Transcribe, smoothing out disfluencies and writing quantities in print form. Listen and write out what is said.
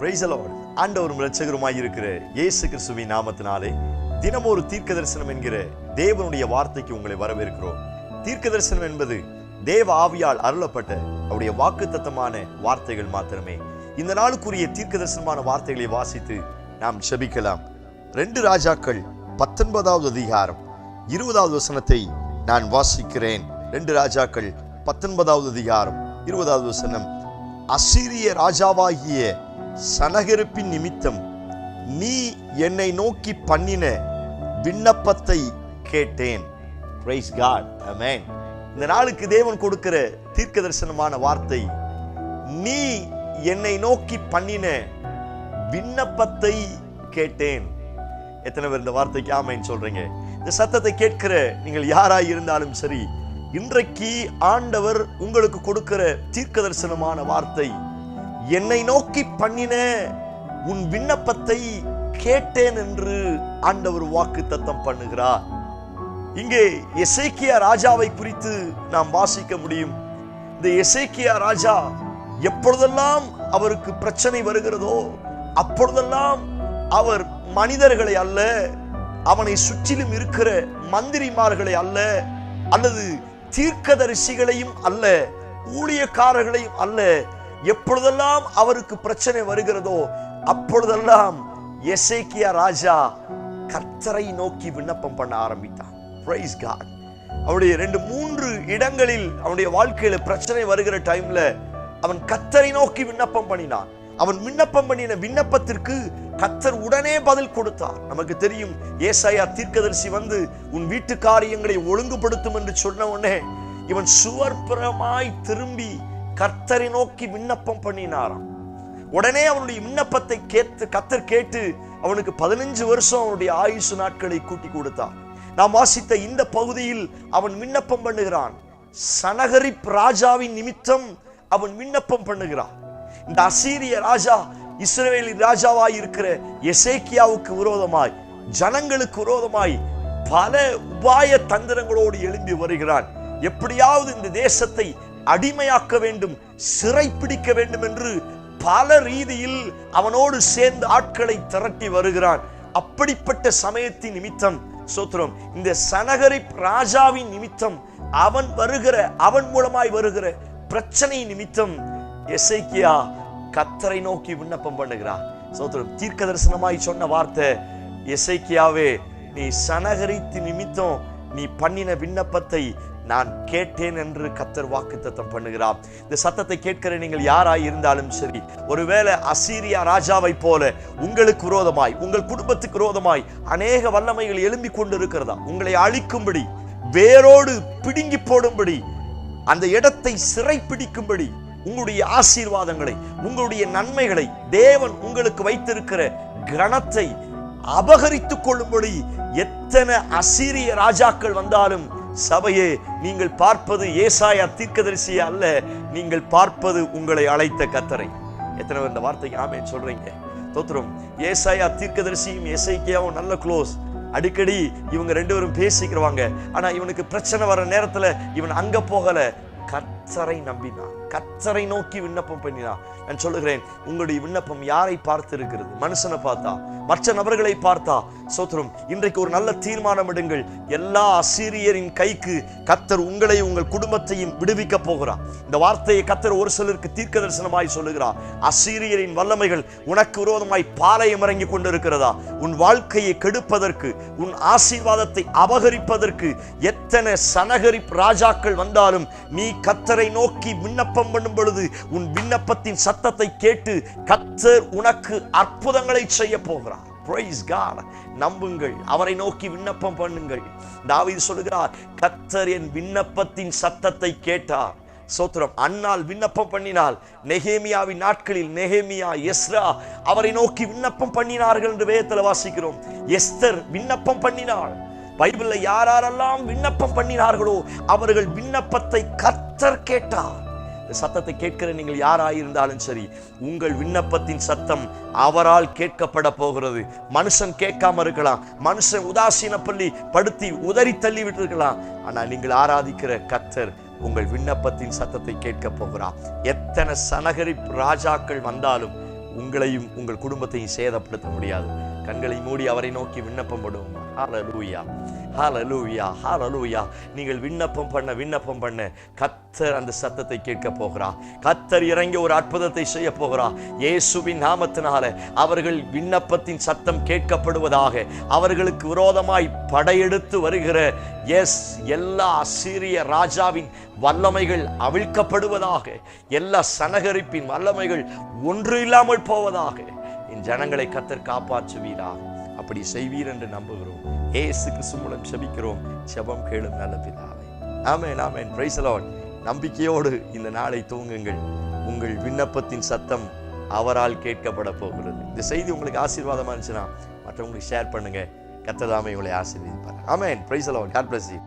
Price the Lord. ஆண்டவரும் இரட்சகருமாய் இருக்கிற இயேசு கிறிஸ்துவின் நாமத்தினாலே தினம் ஒரு தீர்க்க தரிசனம் என்கிற தேவனுடைய வார்த்தைக்கு உங்களை வரவேற்கிறோம். தீர்க்க தரிசனம் என்பது தேவ ஆவியால் அருளப்பட்ட அவருடைய வாக்குத்தத்தமான வார்த்தைகள் மாத்திரமே. இந்த நாளுக்குரிய தீர்க்க தரிசனமான வார்த்தைகளை வாசித்து நாம் ஜெபிக்கலாம். 2 ராஜாக்கள் 19வது அதிகாரம் 20வது வசனத்தை நான் வாசிக்கிறேன். 2 ராஜாக்கள் 19வது அதிகாரம் 20வது வசனம். அசீரிய ராஜாவாகிய சனகெரிப்பின் நிமித்தம் நீ என்னை நோக்கி பண்ணின விண்ணப்பத்தை கேட்டேன். பிரைஸ் காட், ஆமென். இந்த நாளுக்கு தேவன் கொடுக்கிற தீர்க்க தரிசனமான வார்த்தை, நீ என்னை நோக்கி பண்ணின விண்ணப்பத்தை கேட்டேன். எத்தனை பேர் இந்த வார்த்தைக்கு ஆமென் சொல்றீங்க? இந்த சத்தத்தை கேட்கிற நீங்கள் யாராய் இருந்தாலும் சரி, இன்றைக்கு ஆண்டவர் உங்களுக்கு கொடுக்கிற தீர்க்க தரிசனமான வார்த்தை, என்னை நோக்கி பண்ணின உன் விண்ணப்பத்தை கேட்டேன் என்று ஆண்டவர் வாக்குத்தத்தம் பண்ணுகிறார். இங்கே எசேக்கியா ராஜாவை குறித்து நாம் வாசிக்க முடியும். இந்த எசேக்கியா ராஜா எப்பொழுதெல்லாம் அவருக்கு பிரச்சனை வருகிறதோ அப்பொழுதெல்லாம் அவர் மனிதர்களை அல்ல, அவனை சுற்றிலும் இருக்கிற மந்திரிமார்களை அல்ல, அல்லது தீர்க்கதரிசிகளையும் அல்ல, ஊழியக்காரர்களையும் அல்ல, எப்பொழுதெல்லாம் அவருக்கு பிரச்சனை வருகிறதோ அப்பொழுதெல்லாம் எசேக்கியா ராஜா கர்த்தரை நோக்கி விண்ணப்பம் பண்ண ஆரம்பித்தான். பிரைஸ் காட். அவனுடைய 2-3 இடங்களில் அவனுடைய வாழ்க்கையில பிரச்சனை வருகிற டைம்ல அவன் கர்த்தரை நோக்கி விண்ணப்பம் பண்ணினான். அவன் விண்ணப்பம் பண்ணின விண்ணப்பத்திற்கு கர்த்தர் உடனே பதில் கொடுத்தார். நமக்கு தெரியும், ஏசாயா தீர்க்கதரிசி வந்து உன் வீட்டு காரியங்களை ஒழுங்குபடுத்தும் என்று சொன்ன உடனே இவன் சுவர்புறமாய் திரும்பி கர்த்தரை நோக்கி விண்ணப்பம் பண்ணினாராம். உடனே அவனுடைய விண்ணப்பத்தை கர்த்தர் கேட்டு அவனுக்கு 15 வருஷம் அவனுடைய ஆயுசு நாட்களை கூட்டி கொடுத்தார். நாம் வாசித்த இந்த பகுதியில் அவன் விண்ணப்பம் பண்ணுகிறான். சனகரிப் ராஜாவின் நிமித்தம் அவன் விண்ணப்பம் பண்ணுகிறான். இந்த அசீரிய ராஜா இஸ்ரவேலின் ராஜாவாய் இருக்கிற எசேக்கியாவுக்கு விரோதமாய், ஜனங்களுக்கு விரோதமாய் பல உபாய தந்திரங்களோடு எழும்பி வருகிறான். எப்படியாவது இந்த தேசத்தை அடிமையாக்க வேண்டும், சிறை பிடிக்க வேண்டும் என்று பல ரீதியில் அவனோடு சேர்ந்து ஆட்களை திரட்டி வருகிறான். அப்படிப்பட்ட சமயத்தின் நிமித்தம் சோத்திரம், இந்த சனகரிப் ராஜாவின் நிமித்தம் அவன் மூலமாய் வருகிற பிரச்சனை நிமித்தம் எசேக்கியா கர்த்தரை நோக்கி விண்ணப்பம் பண்ணுகிறார். சோத்திரம், தீர்க்க தரிசனமாய் சொன்ன வார்த்தை, எசேக்கியாவே, நீ சனகரித்து நிமித்தம் நீ பண்ணின விண்ணப்பத்தை நான் கேட்டேன் என்று கர்த்தர் வாக்குத்தத்தம் பண்ணுகிறார். இந்த சத்தத்தை கேட்கிற நீங்கள் யாராய் இருந்தாலும் சரி, ஒருவேளை அசீரியா ராஜாவை போல உங்களுக்கு விரோதமாய், உங்கள் குடும்பத்துக்கு விரோதமாய் அநேக வல்லமைகள் எழும்பி கொண்டு இருக்கிறதா, உங்களை அழிக்கும்படி, வேரோடு பிடுங்கி போடும்படி, அந்த இடத்தை சிறை பிடிக்கும்படி, உங்களுடைய ஆசீர்வாதங்களை, உங்களுடைய நன்மைகளை, தேவன் உங்களுக்கு வைத்திருக்கிற கனத்தை அபகரித்துக் கொள்ளும்படி எத்தனை அசீரிய ராஜாக்கள் வந்தாலும், சபையே, நீங்கள் பார்ப்பது ஏசாயா தீர்க்கதரிசியா அல்ல, நீங்கள் பார்ப்பது உங்களை அழைத்த கர்த்தரை. எத்தனை பேர் இந்த வார்த்தைக்கு ஆமென் சொல்றீங்க? தோத்திரம். ஏசாயா தீர்க்கதரிசியும் எசேக்கியாவும் நல்ல க்ளோஸ். அடிக்கடி இவங்க 2 பேரும் பேசிக்கிறவாங்க. ஆனா இவனுக்கு பிரச்சனை வர நேரத்துல இவன் அங்க போகல, கர்த்தரை நம்பினான், கர்த்தரை நோக்கி விண்ணப்பம் பண்ணினான். நான் சொல்லுகிறேன், உங்களுடைய விண்ணப்பம் யாரை பார்த்து இருக்கிறது? மனுஷனை பார்த்தா, மற்ற நபர்களை பார்த்தா? சோத்திரம், இன்றைக்கு ஒரு நல்ல தீர்மானம் எடுங்கள். எல்லா அசீரியரின் கைக்கு கர்த்தர் உங்களையும் உங்கள் குடும்பத்தையும் விடுவிக்க போகிறார். இந்த வார்த்தையை கர்த்தர் ஒரு சிலருக்கு தீர்க்க தரிசனமாய் சொல்லுகிறார். அசீரியரின் வல்லமைகள் உனக்கு விரோதமாய் பாளையம் இறங்கி கொண்டிருக்கிறதா? உன் வாழ்க்கையை கெடுப்பதற்கு, உன் ஆசீர்வாதத்தை அபகரிப்பதற்கு எத்தனை சனகரிப் ராஜாக்கள் வந்தாலும், நீ கர்த்தரை நோக்கி விண்ணப்பம் பண்ணும் பொழுது உன் விண்ணப்பத்தின் சத்தத்தை கேட்டு கர்த்தர் உனக்கு அற்புதங்களை செய்ய போகிறார். Praise God. நம்புங்கள், அவரை நோக்கி விண்ணப்பம் பண்ணுங்கள். தாவீது சொல்லுகிறார், கர்த்தர் என் விண்ணப்பத்தின் சத்தத்தை கேட்டார். சோத்திரம். அன்னாள் விண்ணப்பம் பண்ணினால், நெகேமியாவின் நாட்களில் நெகேமியா, எஸ்ரா அவரை நோக்கி விண்ணப்பம் பண்ணினார்கள் என்று வேதத்தில் வாசிக்கிறோம். எஸ்தர் விண்ணப்பம் பண்ணினாள். பைபிள்ல யாரெல்லாம் விண்ணப்பம் பண்ணினார்களோ அவர்கள் விண்ணப்பத்தை கர்த்தர் கேட்டார். சத்தத்தை கேட்கிற நீங்கள் யாராயிருந்தாலும் சரி, உங்கள் விண்ணப்பத்தின் சத்தம் அவரால் கேட்கப்பட போகிறது. மனுஷன் கேட்காம இருக்கலாம், மனுஷன் உதாசீனப்படுத்தி உதறி தள்ளி விட்டு இருக்கலாம். ஆனா நீங்கள் ஆராதிக்கிற கர்த்தர் உங்கள் விண்ணப்பத்தின் சத்தத்தை கேட்க போகிறார். எத்தனை சனகரிப் ராஜாக்கள் வந்தாலும் உங்களையும் உங்கள் குடும்பத்தையும் சேதப்படுத்த முடியாது. கண்களை மூடி அவரை நோக்கி விண்ணப்பம் பண்ணுவோம். ஹல்லேலூயா, ஹல்லேலூயா, ஹல்லேலூயா. நீங்கள் விண்ணப்பம் பண்ண கர்த்தர் அந்த சத்தத்தை கேட்க போகிறார். கர்த்தர் இறங்கி ஒரு அற்புதத்தை செய்ய போகிறார். இயேசுவின் நாமத்தினால அவர்கள் விண்ணப்பத்தின் சத்தம் கேட்கப்படுவதாக. அவர்களுக்கு விரோதமாய் படையெடுத்து வருகிற எல்லா அசீரிய ராஜாவின் வல்லமைகள் அவிழ்க்கப்படுவதாக. எல்லா சனகரிப்பின் வல்லமைகள் ஒன்று இல்லாமல் போவதாக. என் ஜனங்களை கர்த்தர் காப்பாற்றுவீராக. அப்படி செய்வீர் என்று நம்புகிறோம். இயேசு கிறிஸ்து மூலம் ஜெபிக்கிறோம். ஜெபம் கேளும் நல்ல பிதாவே. Amen, amen. Praise the Lord. நம்பிக்கையோடு இந்த நாளை துவங்குங்கள். உங்கள் விண்ணப்பத்தின் சத்தம் அவரால் கேட்கப்பட போகிறது. இந்த செய்தி உங்களுக்கு ஆசீர்வாதமா இருந்துச்சுன்னா மற்றவங்களுக்கு ஷேர் பண்ணுங்க. கர்த்தர் தாமே உங்களை ஆசீர்வதிப்பார். Amen. Praise the Lord. God bless you.